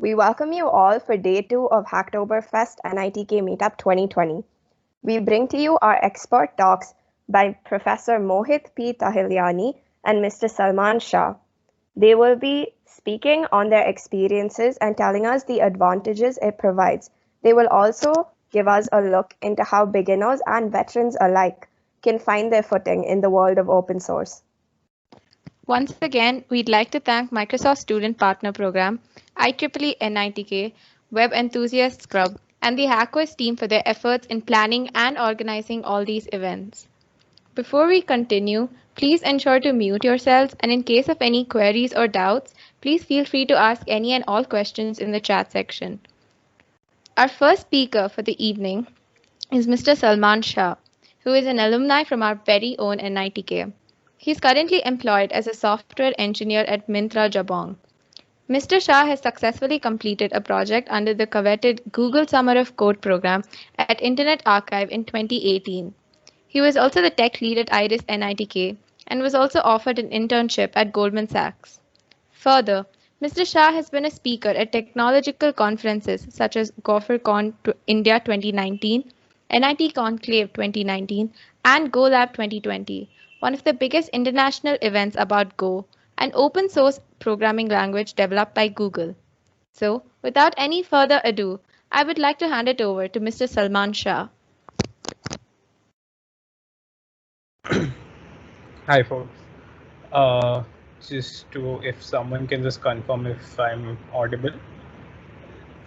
We welcome you all for day 2 of Hacktoberfest NITK Meetup 2020. We bring to you our expert talks by Professor Mohit P. Tahiliani and Mr. Salman Shah. They will be speaking on their experiences and telling us the advantages it provides. They will also give us a look into how beginners and veterans alike can find their footing in the world of open source. Once again, we'd like to thank Microsoft Student Partner Program, IEEE NITK, Web Enthusiasts Club, and the HackQuest team for their efforts in planning and organizing all these events. Before we continue, please ensure to mute yourselves, and in case of any queries or doubts, please feel free to ask any and all questions in the chat section. Our first speaker for the evening is Mr. Salman Shah, who is an alumni from our very own NITK. He is currently employed as a software engineer at Myntra Jabong. Mr. Shah has successfully completed a project under the coveted Google Summer of Code program at Internet Archive in 2018. He was also the tech lead at Iris NITK and was also offered an internship at Goldman Sachs. Further, Mr. Shah has been a speaker at technological conferences such as GopherCon India 2019, NIT Conclave 2019, and GoLab 2020, one of the biggest international events about Go, an open source programming language developed by Google. So, without any further ado, I would like to hand it over to Mr. Salman Shah. Hi folks. Uh, if someone can just confirm if I'm audible.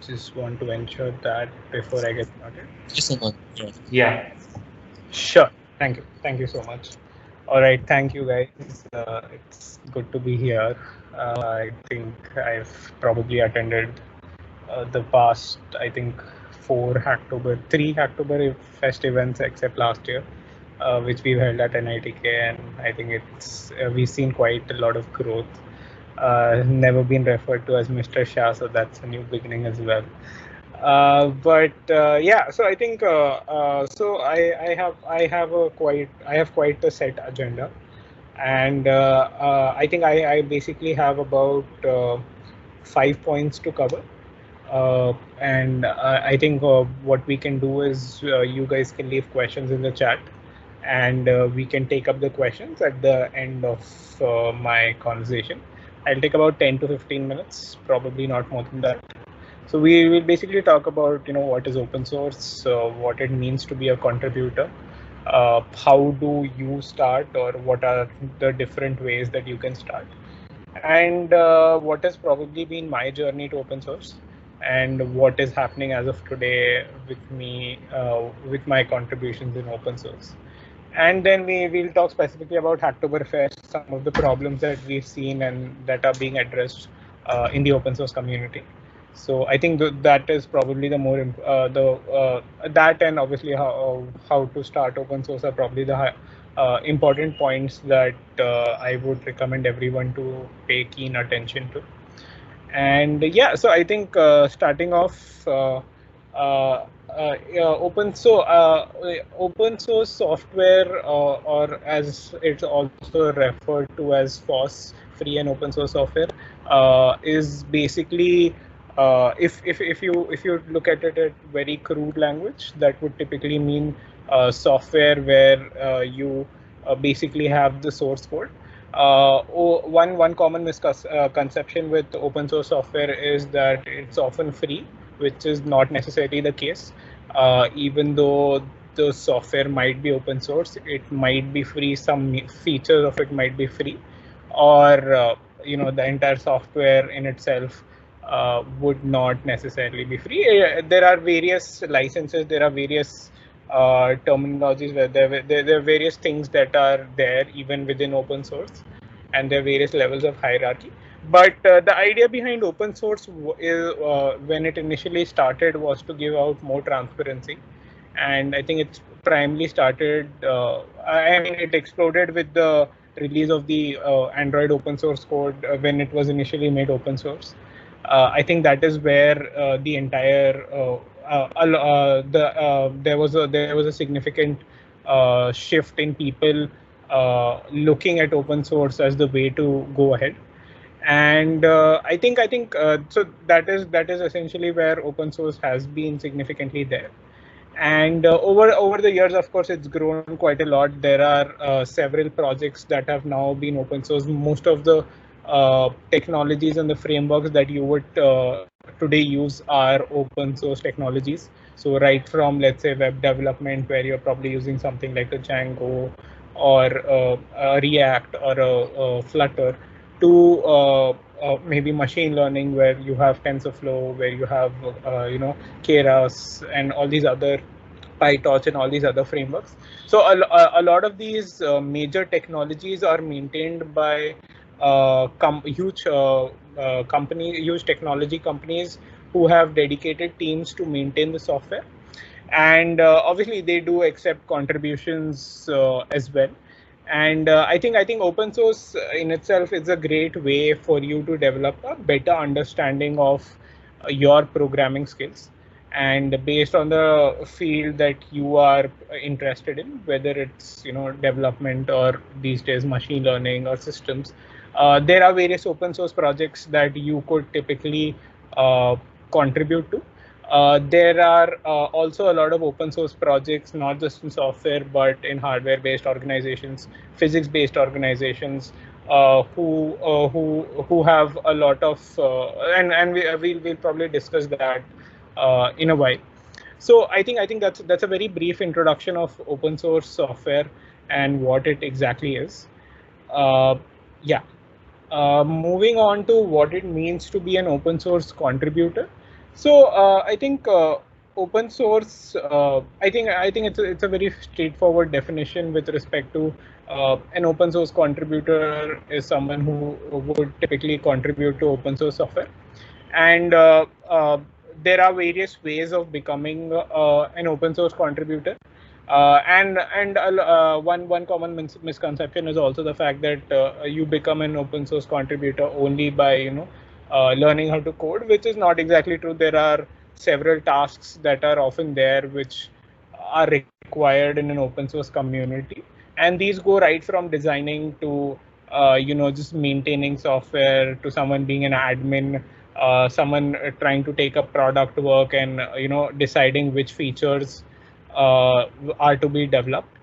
Just want to ensure that before I get started. Yes, Salman. Yeah. Sure. Thank you. Thank you so much. All right. Thank you guys. It's good to be here. I think I've probably attended the past, I think, 3 Hacktober Fest events except last year. Which we've held at NITK, and I think we've seen quite a lot of growth. Never been referred to as Mr. Shah, so that's a new beginning as well. Yeah, so I think so I have quite a set agenda, and I think I basically have about 5 points to cover. And I think what we can do is you guys can leave questions in the chat, and we can take up the questions at the end of my conversation. I'll take about 10 to 15 minutes, probably not more than that. So we will basically talk about what is open source, what it means to be a contributor, how do you start, or what are the different ways that you can start, and what has probably been my journey to open source, and what is happening as of today with me with my contributions in open source. And then we'll talk specifically about Hacktoberfest, some of the problems that we've seen and that are being addressed in the open source community. So I think that is probably the more that, and obviously how to start open source are probably the important points that I would recommend everyone to pay keen attention to. And yeah, so I think starting off. Open source software, or as it's also referred to as FOSS, free and open source software, is basically if you look at it at very crude language, that would typically mean software where you basically have the source code. One common misconception with open source software is that it's often free, which is not necessarily the case. Even though the software might be open source, it might be free. Some features of it might be free, or the entire software in itself would not necessarily be free. There are various licenses. There are various terminologies where there are various things that are there even within open source, and there are various levels of hierarchy. But the idea behind open source is, when it initially started, was to give out more transparency, and I think it's primarily started. I mean, it exploded with the release of the Android open source code when it was initially made open source. I think that is where the entire there was a significant shift in people looking at open source as the way to go ahead. And I think so that is essentially where open source has been significantly there. And over the years, of course, it's grown quite a lot. There are several projects that have now been open source. Most of the technologies and the frameworks that you would today use are open source technologies. So right from, let's say, web development, where you're probably using something like a Django or a React or a Flutter, to maybe machine learning, where you have TensorFlow, where you have Keras and all these other PyTorch and all these other frameworks. So a lot of these major technologies are maintained by huge technology companies who have dedicated teams to maintain the software. And obviously they do accept contributions as well. And I think open source in itself is a great way for you to develop a better understanding of your programming skills. And based on the field that you are interested in, whether it's development or these days machine learning or systems, there are various open source projects that you could typically contribute to. There are also a lot of open source projects, not just in software, but in hardware-based organizations, physics-based organizations, who have a lot of, and we'll probably discuss that in a while. So I think that's a very brief introduction of open source software and what it exactly is. Yeah. Moving on to what it means to be an open source contributor. So I think open source. I think it's a very straightforward definition with respect to an open source contributor is someone who would typically contribute to open source software. And there are various ways of becoming an open source contributor. And one common misconception is also the fact that you become an open source contributor only by learning how to code, which is not exactly true. There are several tasks that are often there which are required in an open source community, and these go right from designing to just maintaining software, to someone being an admin, someone trying to take up product work and deciding which features are to be developed.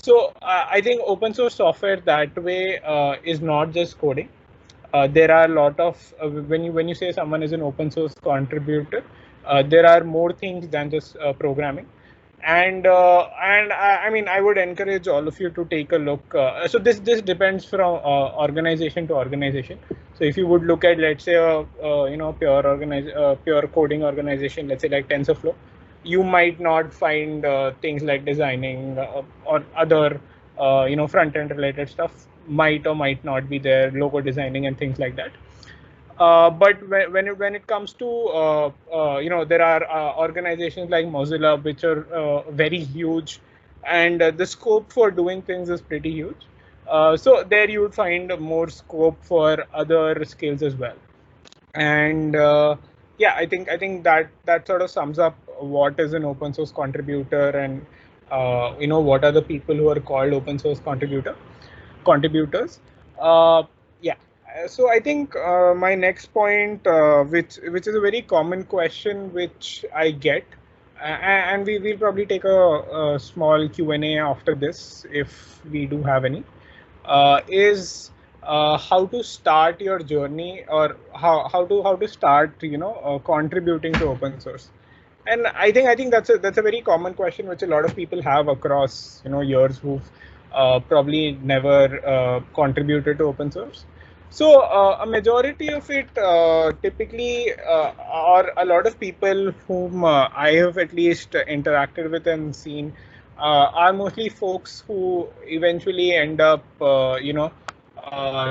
So I think open source software that way is not just coding. There are a lot of when you say someone is an open source contributor, there are more things than just programming. And I mean, I would encourage all of you to take a look. So this depends from organization to organization. So if you would look at, let's say, pure coding organization, let's say like TensorFlow, you might not find things like designing or other front-end related stuff might or might not be there, logo designing and things like that. But when it comes to there are organizations like Mozilla, which are very huge, and the scope for doing things is pretty huge. So there you would find more scope for other skills as well. And yeah, I think that sort of sums up what is an open source contributor, and what are the people who are called open source contributors. Yeah. So I think my next point, which is a very common question which I get, and we will probably take a small Q&A after this if we do have any, is how to start your journey, or how to start contributing to open source. And I think that's a very common question which a lot of people have across years, who've probably never contributed to open source. So a majority of it typically, or a lot of people whom I have at least interacted with and seen, are mostly folks who eventually end up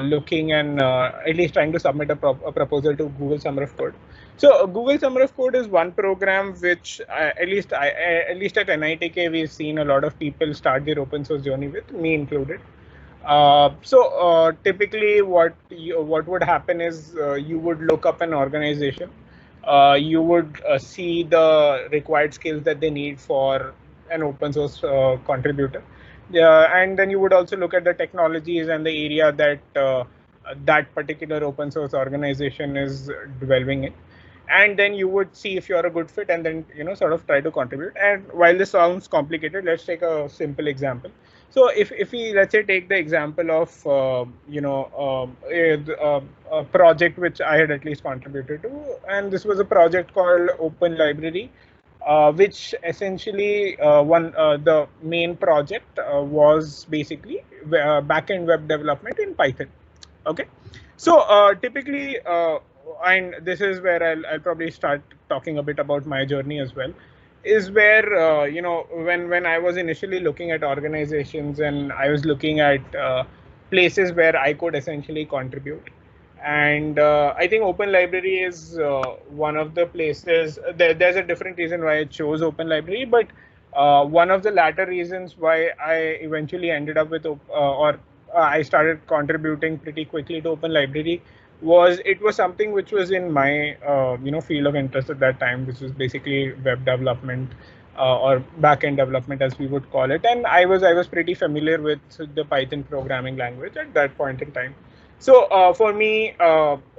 looking and at least trying to submit a proposal to Google Summer of Code. So Google Summer of Code is one program which at least at NITK we've seen a lot of people start their open source journey with, me included. So typically what would happen is you would look up an organization, you would see the required skills that they need for an open source contributor. And then you would also look at the technologies and the area that that particular open source organization is delving in. And then you would see if you're a good fit, and then sort of try to contribute. And while this sounds complicated, let's take a simple example. So if we, let's say, take the example of a project which I had at least contributed to, and this was a project called Open Library, which essentially the main project was basically backend web development in Python. Okay, so typically, and this is where I'll probably start talking a bit about my journey as well, is where when I was initially looking at organizations and I was looking at places where I could essentially contribute. And I think Open Library is one of the places. There's a different reason why I chose Open Library, but one of the latter reasons why I eventually ended up with I started contributing pretty quickly to Open Library was it was something which was in my field of interest at that time, which was basically web development or backend development, as we would call it. And I was pretty familiar with the Python programming language at that point in time. So for me,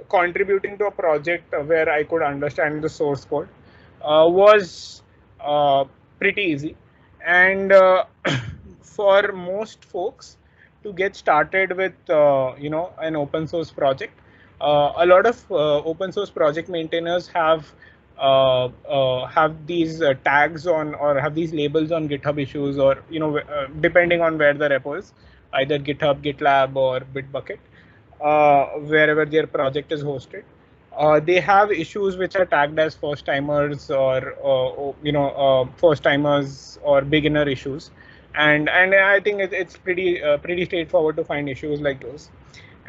contributing to a project where I could understand the source code was pretty easy. And for most folks to get started with an open source project, a lot of open source project maintainers have these tags on, or have these labels on GitHub issues, or depending on where the repo is, either GitHub, GitLab, or Bitbucket, wherever their project is hosted. They have issues which are tagged as first timers, or first timers or beginner issues, and I think it's pretty straightforward to find issues like those.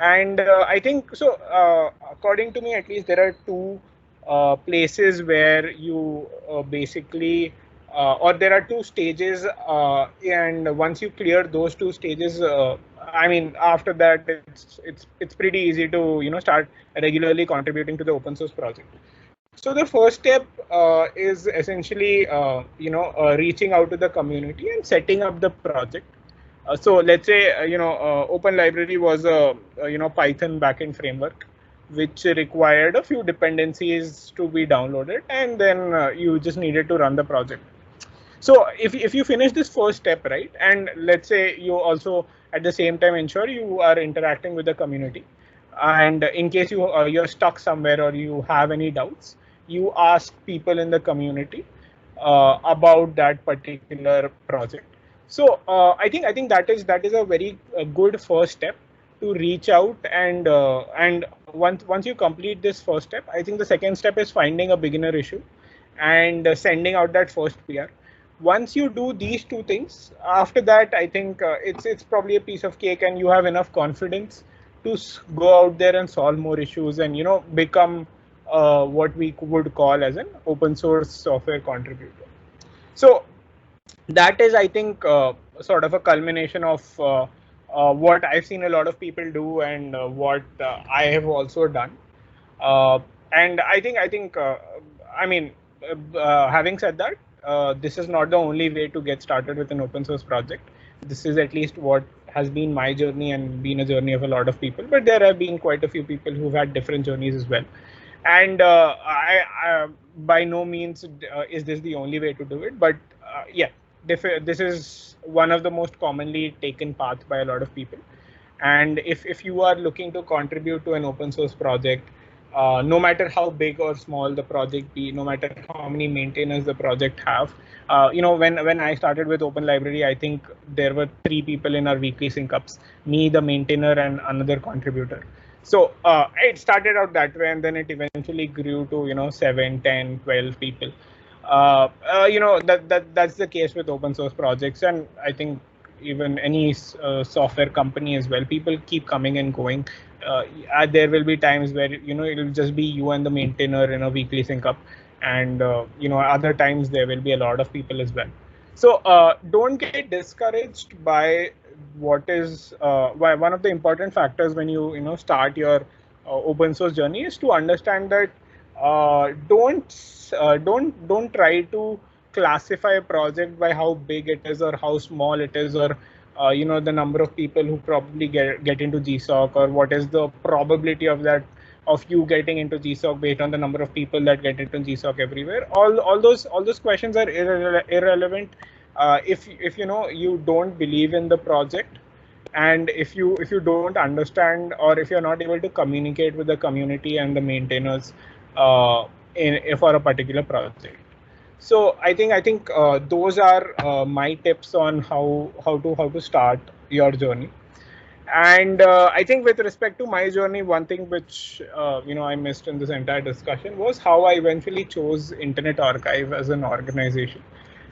And I think so. According to me, at least, there are two places where you basically, or there are two stages, and once you clear those two stages, I mean, after that, it's pretty easy to start regularly contributing to the open source project. So the first step is essentially reaching out to the community and setting up the project. So let's say Open Library was a Python backend framework, which required a few dependencies to be downloaded, and then you just needed to run the project. So if you finish this first step, right, and let's say you also at the same time ensure you are interacting with the community, and in case you're stuck somewhere or you have any doubts, you ask people in the community about that particular project. So I think that is a very good first step to reach out, and once you complete this first step, I think the second step is finding a beginner issue and sending out that first PR. Once you do these two things, after that, I think it's probably a piece of cake, and you have enough confidence to go out there and solve more issues, and become what we would call as an open source software contributor. So that is, I think, sort of a culmination of what I've seen a lot of people do, and what I have also done. And I think I mean, having said that, this is not the only way to get started with an open source project. This is at least what has been my journey and been a journey of a lot of people. But there have been quite a few people who've had different journeys as well. And I by no means is this the only way to do it. But yeah, this is one of the most commonly taken paths by a lot of people. And if you are looking to contribute to an open source project, no matter how big or small the project be, no matter how many maintainers the project have, when I started with Open Library, I think there were 3 people in our weekly sync ups: me, the maintainer, and another contributor. So it started out that way, and then it eventually grew to 7, 10, 12 people. That's the case with open source projects, and I think even any software company as well. People keep coming and going. There will be times where it'll just be you and the maintainer in a weekly sync up, and other times there will be a lot of people as well. So don't get discouraged by what is one of the important factors when you start your open source journey is to understand that don't try to classify a project by how big it is or how small it is, or the number of people who probably get into GSOC, or what is the probability of you getting into GSOC based on the number of people that get into GSOC everywhere. All those questions are irrelevant if you don't believe in the project, and if you don't understand, or if you're not able to communicate with the community and the maintainers for a particular project. So I think those are my tips on how to start your journey. And I think with respect to my journey, one thing which I missed in this entire discussion was how I eventually chose Internet Archive as an organization.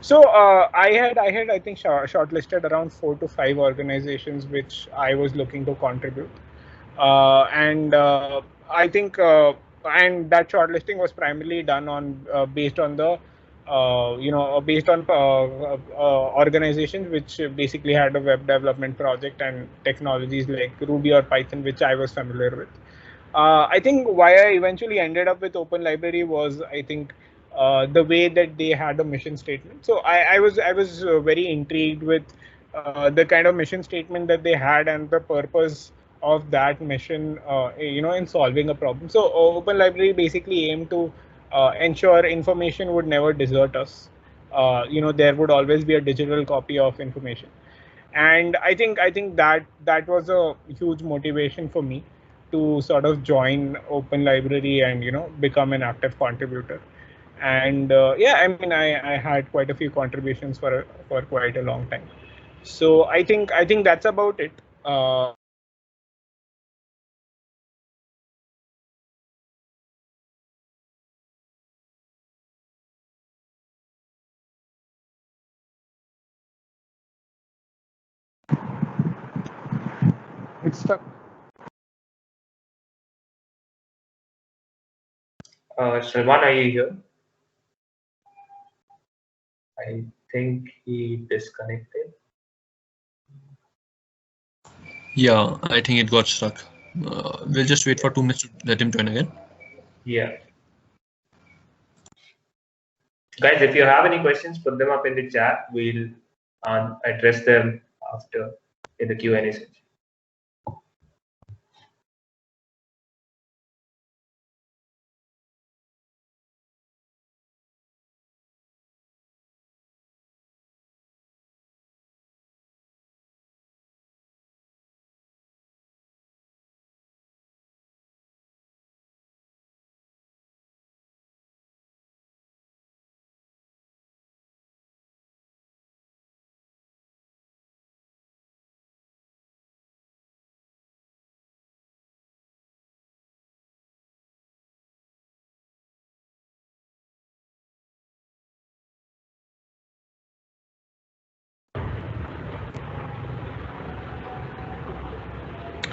So I had I think shortlisted around 4 to 5 organizations which I was looking to contribute, and I think and that shortlisting was primarily done on based on the based on organizations which basically had a web development project and technologies like Ruby or Python, which I was familiar with. I think why I eventually ended up with Open Library was, I think, the way that they had a mission statement. So I was very intrigued with the kind of mission statement that they had and the purpose of that mission, in solving a problem. So Open Library basically aimed to ensure information would never desert us. There would always be a digital copy of information, and I think that was a huge motivation for me to sort of join Open Library and become an active contributor. And yeah, I mean, I had quite a few contributions for quite a long time. So I think that's about it. It's stuck. Salman, are you here? I think he disconnected. Yeah, I think it got stuck. We'll just wait for 2 minutes to let him join again. Yeah. Guys, if you have any questions, put them up in the chat. We'll address them after in the Q&A section.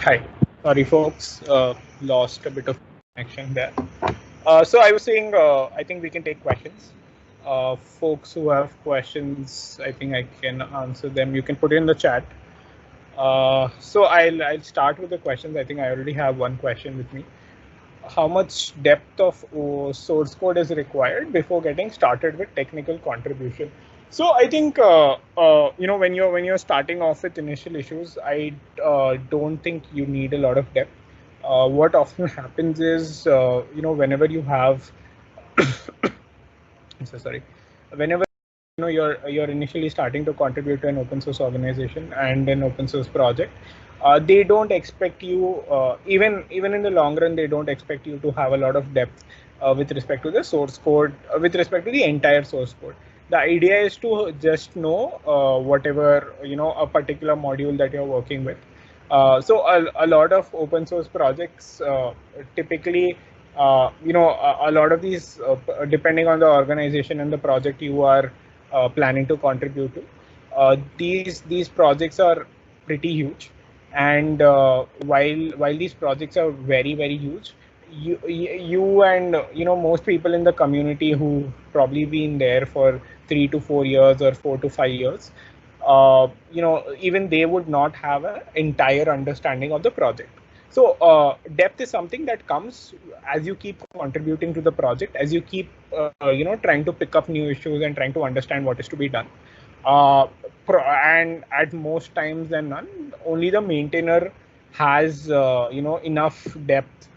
Hi, sorry folks, lost a bit of connection there. So I was saying, I think we can take questions. Folks who have questions, I think I can answer them. You can put it in the chat. So I'll start with the questions. I think I already have one question with me. How much depth of source code is required before getting started with technical contribution? So I think when you're starting off with initial issues, I don't think you need a lot of depth. What often happens is whenever you have so sorry, whenever you're initially starting to contribute to an open source organization and an open source project, they don't expect you, even in the long run, they don't expect you to have a lot of depth with respect to the source code, with respect to the entire source code. The idea is to just know whatever, a particular module that you're working with. So a lot of open source projects typically, a lot of these, depending on the organization and the project you are planning to contribute to, these projects are pretty huge. And while these projects are very, very huge, you and most people in the community who probably been there for 3 to 4 years or 4 to 5 years, even they would not have an entire understanding of the project. So depth is something that comes as you keep contributing to the project, as you keep trying to pick up new issues and trying to understand what is to be done. and at most times than none, only the maintainer has enough depth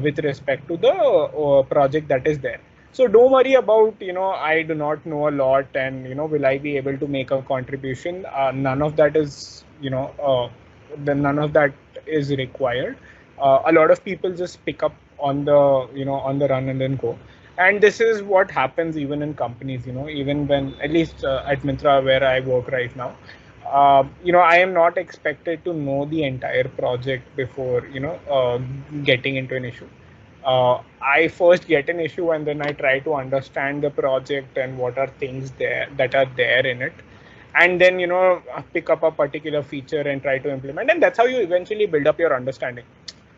with respect to the project that is there. So don't worry about I do not know a lot and will I be able to make a contribution. None of that is none of that is required. A lot of people just pick up on the on the run and then go. And this is what happens even in companies, even when, at least at Myntra where I work right now, I am not expected to know the entire project before getting into an issue. I first get an issue and then I try to understand the project and what are things there that are there in it, and then pick up a particular feature and try to implement, and that's how you eventually build up your understanding.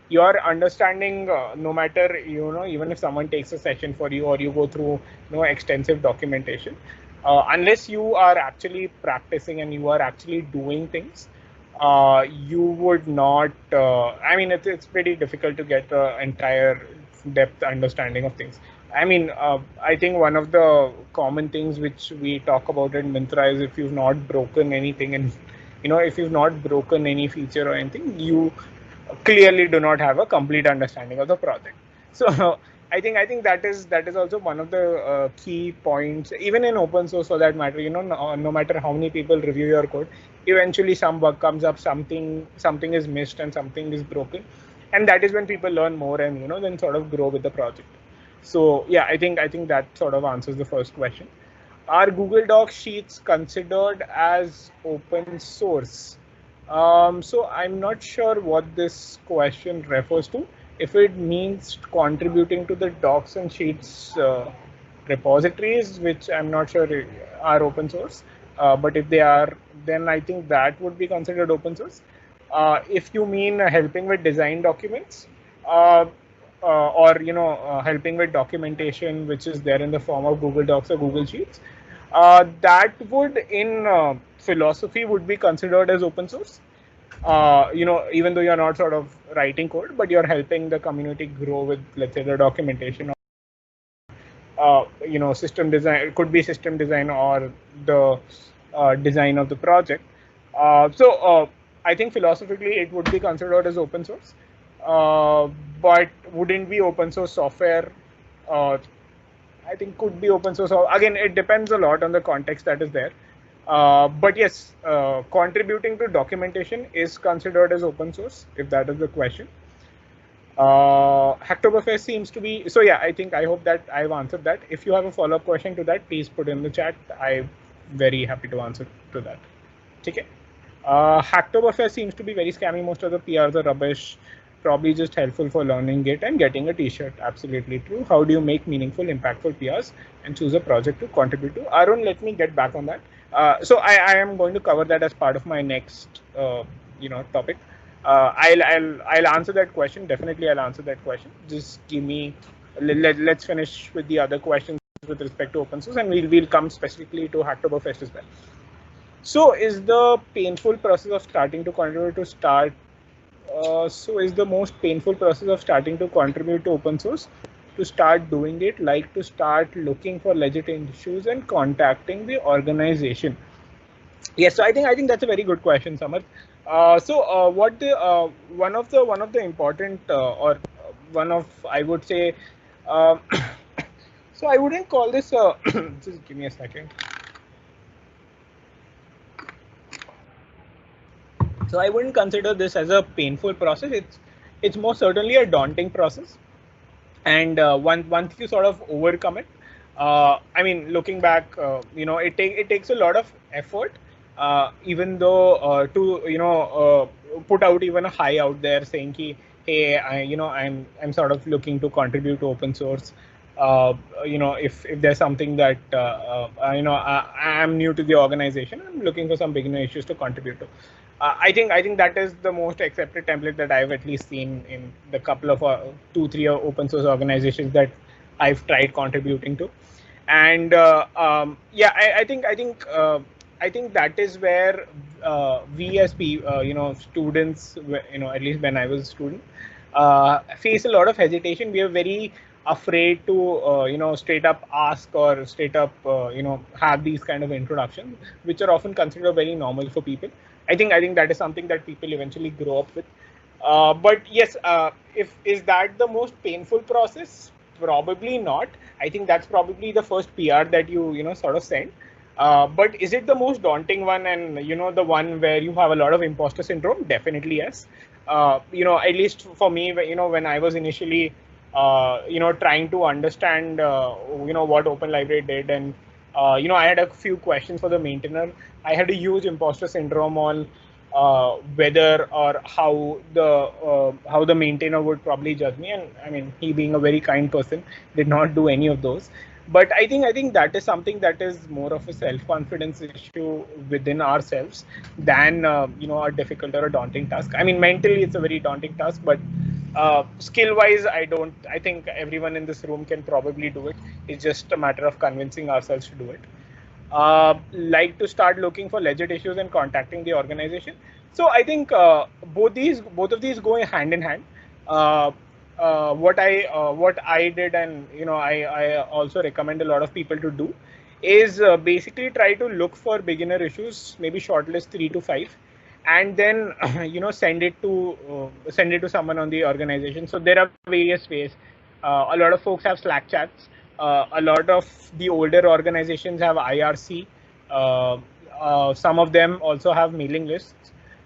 Your understanding, no matter even if someone takes a session for you or you go through extensive documentation, unless you are actually practicing and you are actually doing things, you would not. I mean, it's pretty difficult to get the entire depth understanding of things. I mean, I think one of the common things which we talk about in Myntra is if you've not broken anything, and if you've not broken any feature or anything, you clearly do not have a complete understanding of the project. So I think that is also one of the key points, even in open source for that matter. No matter how many people review your code, eventually some bug comes up, something is missed and something is broken, and that is when people learn more and then sort of grow with the project. So yeah, I think that sort of answers the first question. Are Google Docs sheets considered as open source? So I'm not sure what this question refers to. If it means contributing to the docs and sheets repositories, which I'm not sure are open source, but if they are, then I think that would be considered open source. If you mean helping with design documents, or helping with documentation, which is there in the form of Google Docs or Google Sheets, that would in philosophy would be considered as open source. Even though you're not sort of writing code, but you're helping the community grow with, let's say, the documentation, or system design. It could be system design or the design of the project. So I think philosophically it would be considered as open source, but wouldn't be open source software. I think could be open source. Again, it depends a lot on the context that is there. But yes, contributing to documentation is considered as open source, if that is the question. Hacktoberfest seems to be, so yeah, I hope that I've answered that. If you have a follow-up question to that, please put in the chat. I'm very happy to answer to that. Okay. Hacktoberfest seems to be very scammy. Most of the PRs are rubbish. Probably just helpful for learning it and getting a t-shirt. Absolutely true. How do you make meaningful, impactful PRs and choose a project to contribute to? Arun, let me get back on that. So I am going to cover that as part of my next topic. I'll answer that question. Definitely, I'll answer that question. Just give me. Let's finish with the other questions with respect to open source, and we'll come specifically to Hacktoberfest as well. So, is the painful process of starting to contribute to start? So is the most painful process of starting to contribute to open source to start doing it, like to start looking for legit issues and contacting the organization? Yes, so I think that's a very good question, Samarth. What the one of the important or one of, I would say, so I wouldn't call this just give me a second. So I wouldn't consider this as a painful process. It's most certainly a daunting process, and once you sort of overcome it, I mean, looking back, it takes a lot of effort, even though to put out even a high out there saying ki, hey, I'm sort of looking to contribute to open source. If there's something that I'm new to the organization, I'm looking for some beginner issues to contribute to. I think that is the most accepted template that I've at least seen in the couple of 2-3 open source organizations that I've tried contributing to, and yeah, I think that is where we as students, at least when I was a student, face a lot of hesitation. We are very afraid to straight up ask or straight up have these kind of introductions, which are often considered very normal for people. I think that is something that people eventually grow up with. But yes, if is that the most painful process? Probably not. I think that's probably the first PR that you sort of send. But is it the most daunting one, and the one where you have a lot of imposter syndrome? Definitely yes. At least for me, when I was initially trying to understand what Open Library did, and I had a few questions for the maintainer. I had a huge imposter syndrome on whether or how the maintainer would probably judge me, and I mean, he being a very kind person did not do any of those. But I think that is something that is more of a self-confidence issue within ourselves than a difficult or a daunting task. I mean, mentally it's a very daunting task, but skill-wise, I think everyone in this room can probably do it. It's just a matter of convincing ourselves to do it. Like to start looking for legit issues and contacting the organization. So I think both of these go hand in hand. What I did, and I also recommend a lot of people to do, is basically try to look for beginner issues, maybe shortlist 3 to 5, and then send it to someone on the organization. So there are various ways. A lot of folks have Slack chats. A lot of the older organizations have IRC. Some of them also have mailing lists.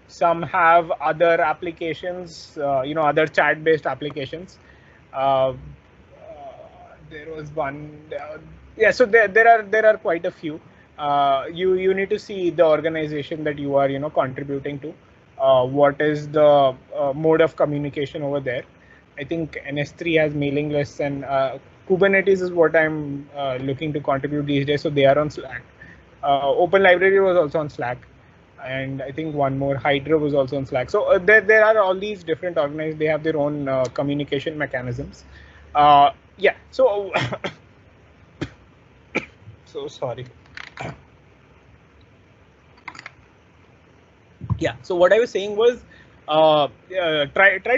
Some have other applications, other chat-based applications. There was one. Yeah, so there are quite a few. You need to see the organization that you are contributing to. What is the mode of communication over there? I think NS3 has mailing lists, and Kubernetes is what I'm looking to contribute these days. So they are on Slack. Open Library was also on Slack, and I think one more, Hydra, was also on Slack. So there are all these different organizations. They have their own communication mechanisms. Yeah. So so sorry. Yeah. So what I was saying was, try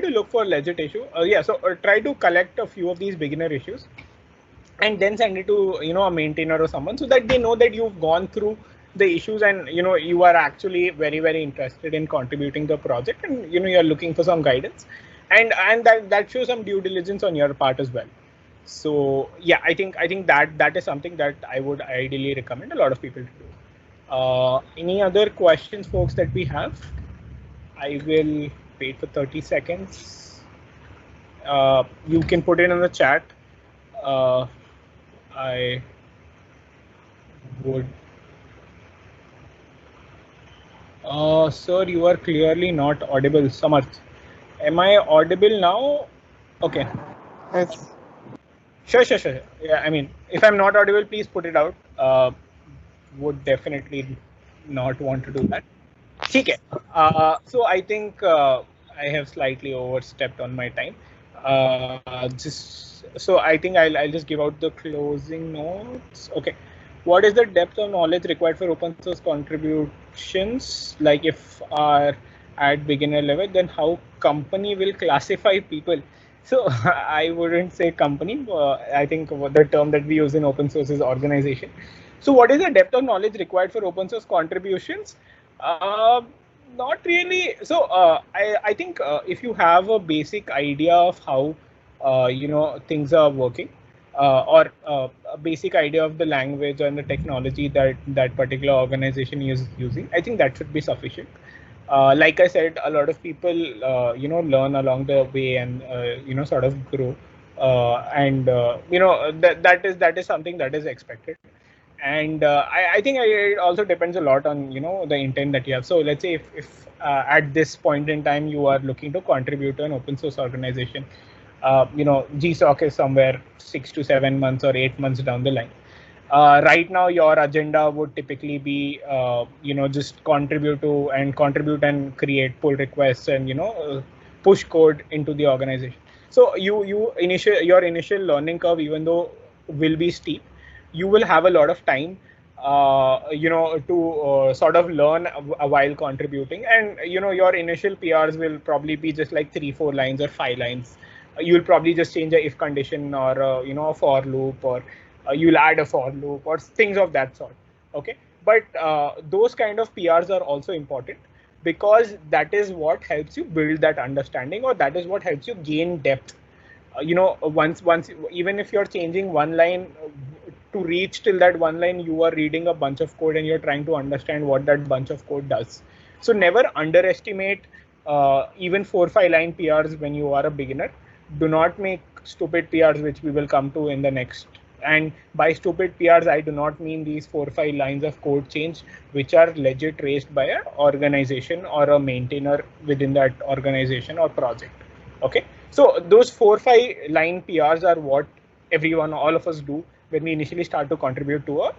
to look for legit issue. Yeah. So try to collect a few of these beginner issues, and then send it to a maintainer or someone, so that they know that you've gone through the issues, and you are actually very, very interested in contributing the project, and you're looking for some guidance, and that shows some due diligence on your part as well. So yeah, I think that is something that I would ideally recommend a lot of people to do. Any other questions, folks, that we have? I will wait for 30 seconds. You can put it in the chat. I would. Sir, you are clearly not audible. Samarth, am I audible now? Okay. Yes. Sure. Yeah, I mean, if I'm not audible, please put it out. Would definitely not want to do that. Okay. So I think I have slightly overstepped on my time. So I think I'll just give out the closing notes. Okay. What is the depth of knowledge required for open source contributions? Like, if are at beginner level, then how company will classify people? So I wouldn't say company. I think the term that we use in open source is organization. So what is the depth of knowledge required for open source contributions? Not really. So I think if you have a basic idea of how things are working, or a basic idea of the language and the technology that particular organization is using, I think that should be sufficient. Like I said, a lot of people learn along the way, and sort of grow, and that is something that is expected. And I think it also depends a lot on the intent that you have. So let's say if at this point in time you are looking to contribute to an open source organization, GSOC is somewhere 6 to 7 months or 8 months down the line. Right now, your agenda would typically be, just contribute and create pull requests, and push code into the organization. So your initial learning curve, even though will be steep, you will have a lot of time to sort of learn while contributing. And your initial PRs will probably be just like 3-4 lines or 5 lines. You'll probably just change a if condition or a for loop, or you'll add a for loop or things of that sort. Okay, but those kind of PRs are also important, because that is what helps you build that understanding, or that is what helps you gain depth. Once even if you're changing one line, to reach till that one line, you are reading a bunch of code and you're trying to understand what that bunch of code does. So never underestimate even 4-5 line PRs when you are a beginner. Do not make stupid PRs, which we will come to in the next. And by stupid PRs, I do not mean these 4-5 lines of code change, which are legit raised by an organization or a maintainer within that organization or project. Okay, so those 4-5 line PRs are what all of us do when we initially start to contribute to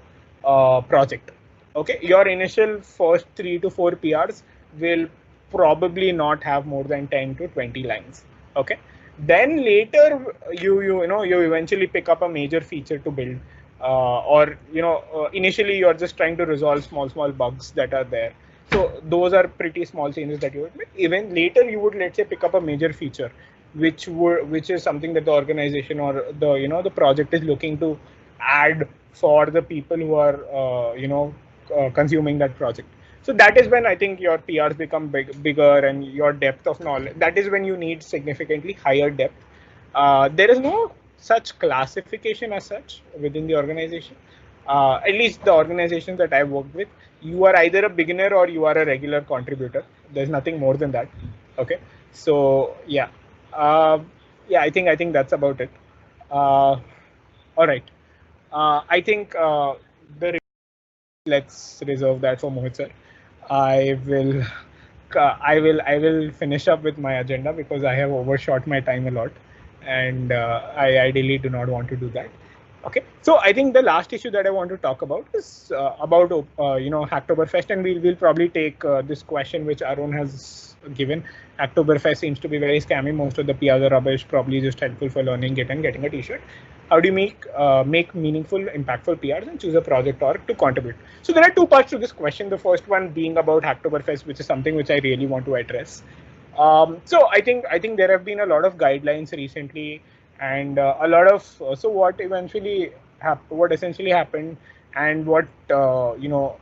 a project. Okay, your initial first 3 to 4 PRs will probably not have more than 10 to 20 lines. Okay, then later you eventually pick up a major feature to build, or initially you're just trying to resolve small bugs that are there. So those are pretty small changes that you would make. Even later you would, let's say, pick up a major feature, which is something that the organization or the project is looking to add for the people who are consuming that project. So that is when I think your PRs become bigger, and your depth of knowledge. That is when you need significantly higher depth. There is no such classification as such within the organization. At least the organizations that I've worked with, you are either a beginner or you are a regular contributor. There's nothing more than that. Okay, so yeah, I think that's about it. All right. I think let's reserve that for Mohit sir. I will finish up with my agenda, because I have overshot my time a lot, and I ideally do not want to do that. Okay, so I think the last issue that I want to talk about is about Hacktoberfest, and we'll probably take this question which Arun has given. Hacktoberfest seems to be very scammy. Most of the PRs are rubbish, probably just helpful for learning it and getting a T-shirt. How do you make meaningful, impactful PRs and choose a project org to contribute? So there are two parts to this question. The first one being about Hacktoberfest, which is something which I really want to address. So I think there have been a lot of guidelines recently, and a lot of so what essentially happened, and what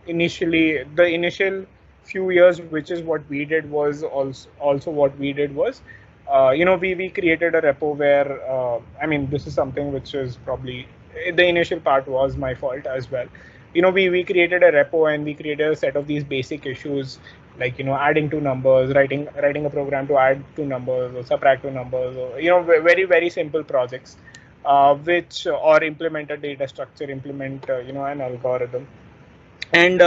initially the initial few years, which is what we did, was also what we did was we created a repo where I mean, this is something which is probably the initial part was my fault as well. We created a repo, and we created a set of these basic issues, like adding two numbers, writing a program to add two numbers or subtract two numbers, or very, very simple projects, which or implement a data structure, implement an algorithm, and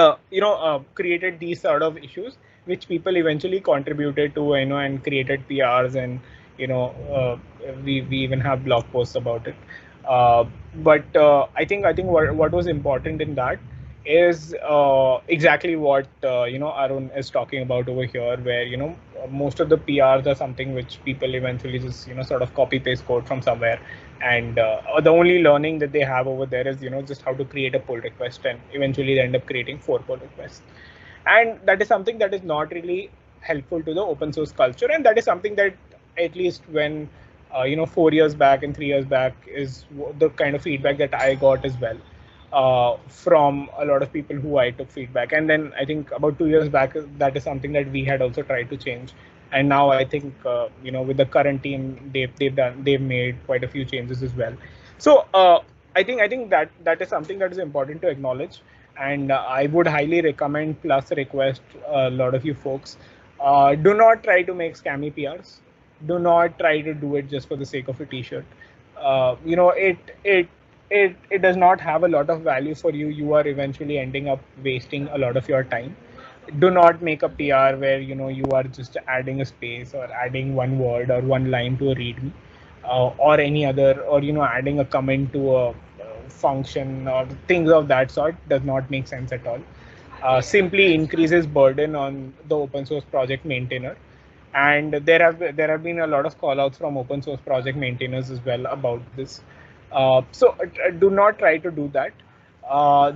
created these sort of issues which people eventually contributed to, and created PRs, and we even have blog posts about it. But I think what was important in that is exactly what Arun is talking about over here, where most of the PRs are something which people eventually just sort of copy paste code from somewhere, and the only learning that they have over there is just how to create a pull request, and eventually they end up creating 4 pull requests, and that is something that is not really helpful to the open source culture. And that is something that, at least when 4 years back and 3 years back, is the kind of feedback that I got as well from a lot of people who I took feedback. And then I think about 2 years back, that is something that we had also tried to change. And now I think with the current team, they've made quite a few changes as well. So I think that is something that is important to acknowledge, and I would highly recommend plus request a lot of you folks, do not try to make scammy PRs. Do not try to do it just for the sake of a T-shirt. It does not have a lot of value for you. You are eventually ending up wasting a lot of your time. Do not make a PR where you are just adding a space or adding one word or one line to a README, or any other, or adding a comment to a function or things of that sort. Does not make sense at all. Simply increases burden on the open source project maintainer. And there have been a lot of callouts from open source project maintainers as well about this. So do not try to do that.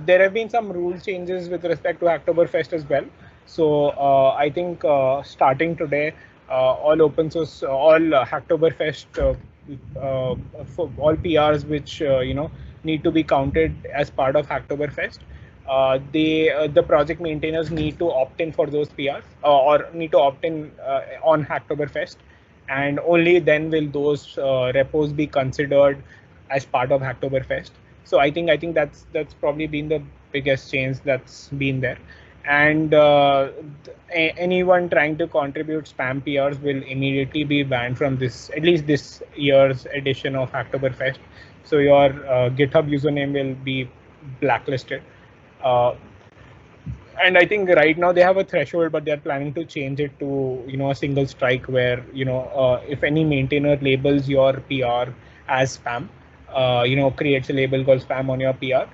There have been some rule changes with respect to Hacktoberfest as well. So I think starting today, all open source, all Hacktoberfest, for all PRs which need to be counted as part of Hacktoberfest, the project maintainers need to opt in for those PRs or need to opt in on Hacktoberfest, and only then will those repos be considered as part of Hacktoberfest. So I think that's probably been the biggest change that's been there. And anyone trying to contribute spam PRs will immediately be banned from this, at least this year's edition of Hacktoberfest. So your GitHub username will be blacklisted. And I think right now they have a threshold, but they're planning to change it to a single strike, where if any maintainer labels your PR as spam, creates a label called spam on your PR,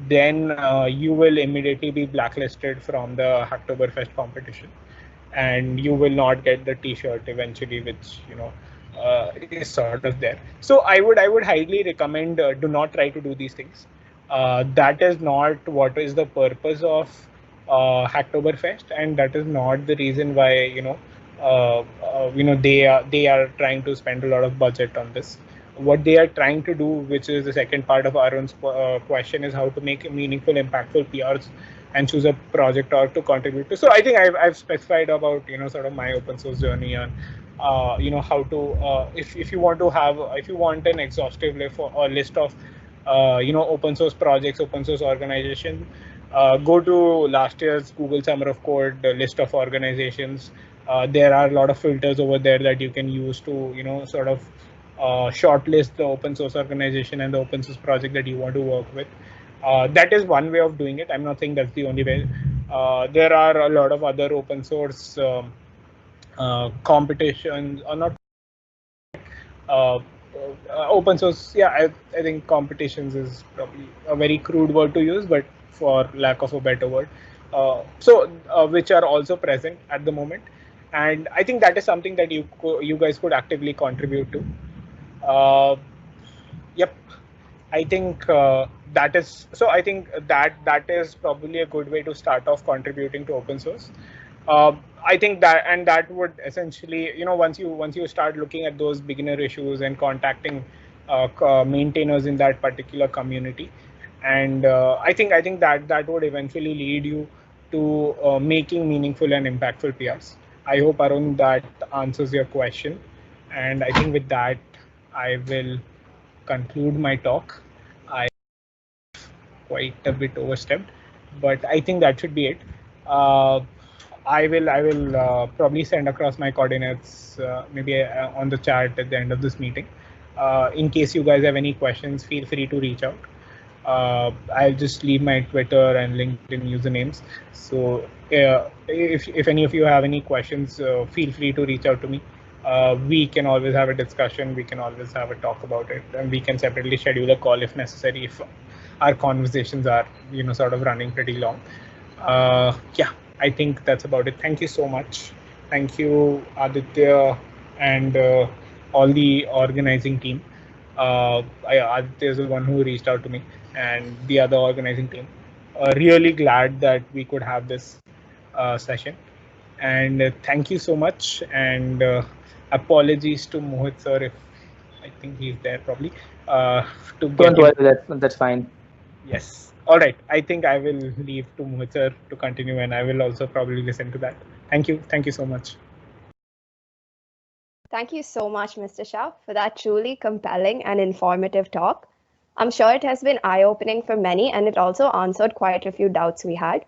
then you will immediately be blacklisted from the Hacktoberfest competition, and you will not get the T-shirt eventually, which is sort of there. So I would highly recommend do not try to do these things. That is not what is the purpose of Hacktoberfest, and that is not the reason why they are trying to spend a lot of budget on this. What they are trying to do, which is the second part of Arun's question, is how to make meaningful, impactful PRs and choose a project org to contribute to. So I think I've specified about sort of my open source journey on how to if you want an exhaustive list of open source projects, open source organizations, go to last year's Google Summer of Code list of organizations. There are a lot of filters over there that you can use to sort of shortlist the open source organization and the open source project that you want to work with. That is one way of doing it. I'm not saying that's the only way. There are a lot of other open source competitions, or not open source. Yeah, I think competitions is probably a very crude word to use, but for lack of a better word, which are also present at the moment, and I think that is something that you guys could actively contribute to. Yep, I think that is so. I think that is probably a good way to start off contributing to open source. I think that would essentially, once you start looking at those beginner issues and contacting maintainers in that particular community, and I think that would eventually lead you to making meaningful and impactful PRs. I hope, Arun, that answers your question, and I think with that I will conclude my talk. I quite a bit overstepped, but I think that should be it. I will probably send across my coordinates maybe on the chat at the end of this meeting. In case you guys have any questions, feel free to reach out. I'll just leave my Twitter and LinkedIn usernames. So if any of you have any questions, feel free to reach out to me. We can always have a discussion. We can always have a talk about it, and we can separately schedule a call if necessary, if our conversations are sort of running pretty long. Yeah, I think that's about it. Thank you so much. Thank you, Aditya, and all the organizing team. Aditya is the one who reached out to me, and the other organizing team. Really glad that we could have this session, and thank you so much. And apologies to Mohit sir, if I think he's there probably. Don't worry, that's fine. Yes. All right. I think I will leave to Mohit sir to continue, and I will also probably listen to that. Thank you. Thank you so much. Thank you so much, Mr. Shah, for that truly compelling and informative talk. I'm sure it has been eye-opening for many, and it also answered quite a few doubts we had.